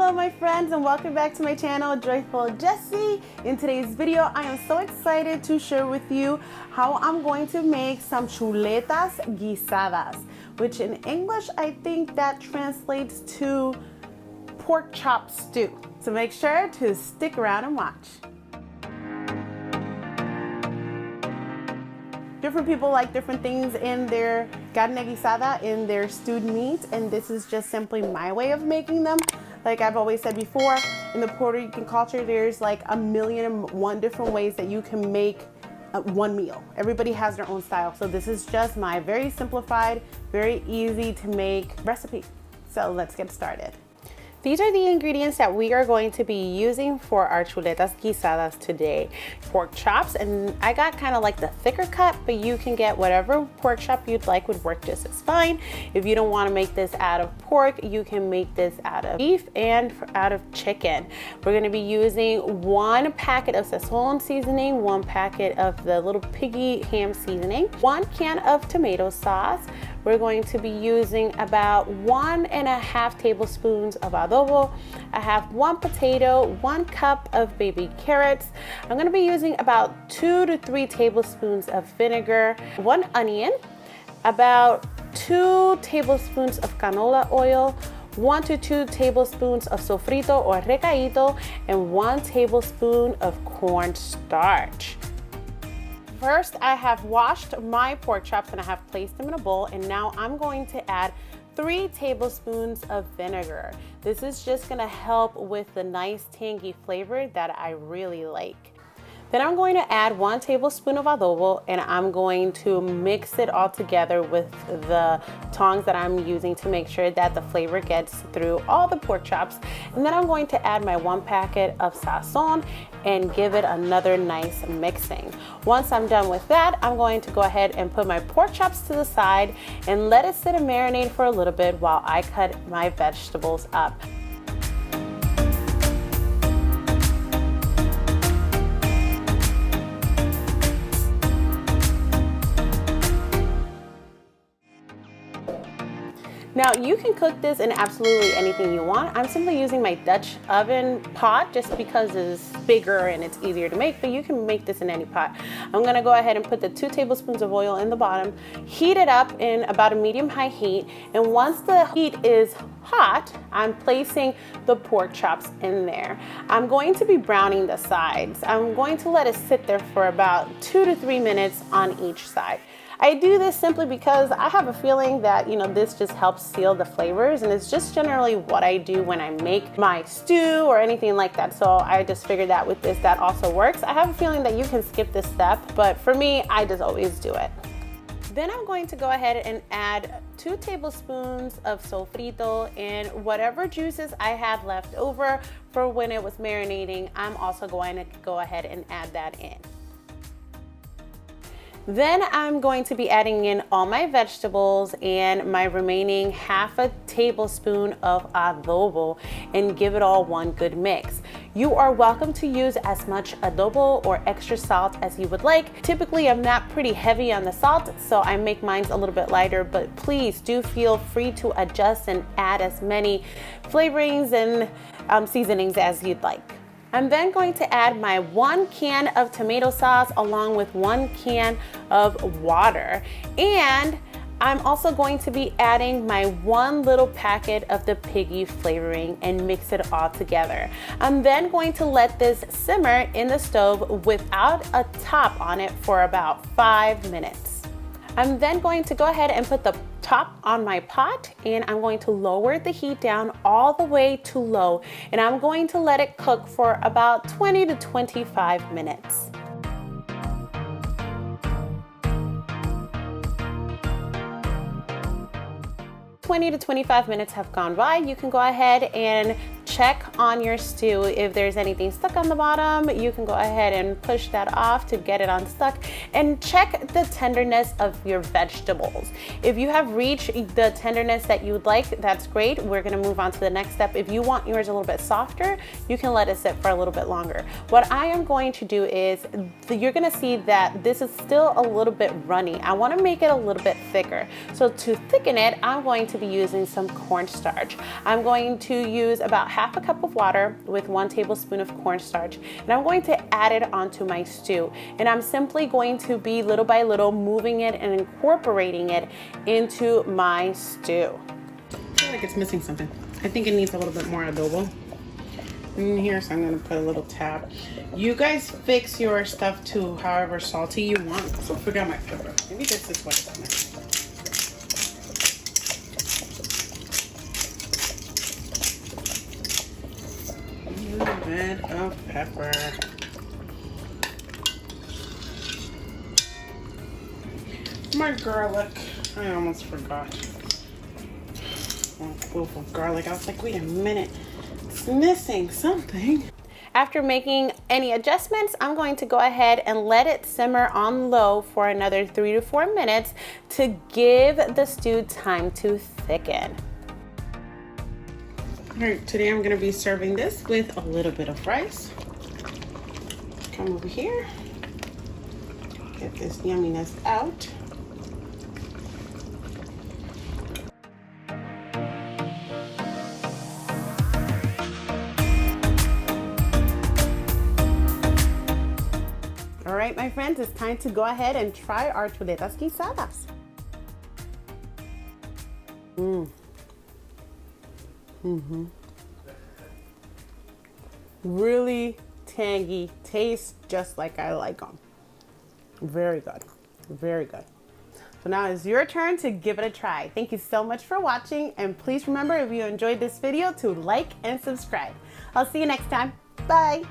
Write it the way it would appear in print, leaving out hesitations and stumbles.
Hello my friends, and welcome back to my channel, Joyful Jessie. In today's video, I am so excited to share with you how I'm going to make some chuletas guisadas, which in English, I think that translates to pork chop stew. So make sure to stick around and watch. Different people like different things in their carne guisada, in their stewed meat, and this is just simply my way of making them. Like I've always said before, in the Puerto Rican culture, there's like 1,000,001 different ways that you can make one meal. Everybody has their own style. So this is just my very simplified, very easy to make recipe. So let's get started. These are the ingredients that we are going to be using for our chuletas guisadas today. Pork chops, and I got kind of like the thicker cut, but you can get whatever pork chop you'd like, would work just as fine. If you don't want to make this out of pork, you can make this out of beef and out of chicken. We're going to be using 1 packet of Saxon seasoning, 1 packet of the little piggy ham seasoning, 1 can of tomato sauce. We're going to be using about 1.5 tablespoons of adobo. I have 1 potato, 1 cup of baby carrots. I'm going to be using about 2 to 3 tablespoons of vinegar, 1 onion, about 2 tablespoons of canola oil, 1 to 2 tablespoons of sofrito or recaito, and 1 tablespoon of cornstarch. First, I have washed my pork chops and I have placed them in a bowl, and now I'm going to add 3 tablespoons of vinegar. This is just gonna help with the nice tangy flavor that I really like. Then I'm going to add 1 tablespoon of adobo, and I'm going to mix it all together with the tongs that I'm using to make sure that the flavor gets through all the pork chops. And then I'm going to add my 1 packet of Saxon and give it another nice mixing. Once I'm done with that, I'm going to go ahead and put my pork chops to the side and let it sit and marinate for a little bit while I cut my vegetables up. Now you can cook this in absolutely anything you want. I'm simply using my Dutch oven pot just because it's bigger and it's easier to make, but you can make this in any pot. I'm gonna go ahead and put the 2 tablespoons of oil in the bottom, heat it up in about a medium-high heat, and once the heat is hot, I'm placing the pork chops in there. I'm going to be browning the sides. I'm going to let it sit there for about 2 to 3 minutes on each side. I do this simply because I have a feeling that, this just helps seal the flavors, and it's just generally what I do when I make my stew or anything like that. So I just figured that with this, that also works. I have a feeling that you can skip this step, but for me, I just always do it. Then I'm going to go ahead and add 2 tablespoons of sofrito, and whatever juices I had left over for when it was marinating, I'm also going to go ahead and add that in. Then I'm going to be adding in all my vegetables and my remaining 1/2 tablespoon of adobo and give it all one good mix. You are welcome to use as much adobo or extra salt as you would like. Typically, I'm not pretty heavy on the salt, so I make mine a little bit lighter, but please do feel free to adjust and add as many flavorings and seasonings as you'd like. I'm then going to add my 1 can of tomato sauce along with 1 can of water. And I'm also going to be adding my 1 little packet of the piggy flavoring and mix it all together. I'm then going to let this simmer in the stove without a top on it for about 5 minutes. I'm then going to go ahead and put the top on my pot, and I'm going to lower the heat down all the way to low, and I'm going to let it cook for about 20 to 25 minutes. "20 to 25 minutes have gone by. You can go ahead and check on your stew. If there's anything stuck on the bottom, you can go ahead and push that off to get it unstuck, and check the tenderness of your vegetables. If you have reached the tenderness that you would like, that's great. We're gonna move on to the next step. If you want yours a little bit softer, you can let it sit for a little bit longer. What I am going to do is, you're gonna see that this is still a little bit runny. I wanna make it a little bit thicker. So to thicken it, I'm going to be using some cornstarch. I'm going to use about 1/2 1/2 cup of water with 1 tablespoon of cornstarch, and I'm going to add it onto my stew. And I'm simply going to be little by little moving it and incorporating it into my stew. I feel like it's missing something. I think it needs a little bit more adobo in here, so I'm gonna put a little tab. You guys fix your stuff to however salty you want. I also forgot my pepper. Maybe this is what it's missing. A little bit of pepper. My garlic. I almost forgot. 1 clove of garlic. I was like, wait a minute. It's missing something. After making any adjustments, I'm going to go ahead and let it simmer on low for another 3 to 4 minutes to give the stew time to thicken. All right, today I'm gonna be serving this with a little bit of rice. Come over here, get this yumminess out. All right, my friends, it's time to go ahead and try our chuletas guisadas. Really tangy, tastes just like I like them. Very good, very good. So now it's your turn to give it a try. Thank you so much for watching, and please remember, if you enjoyed this video, to like and subscribe. I'll see you next time. Bye.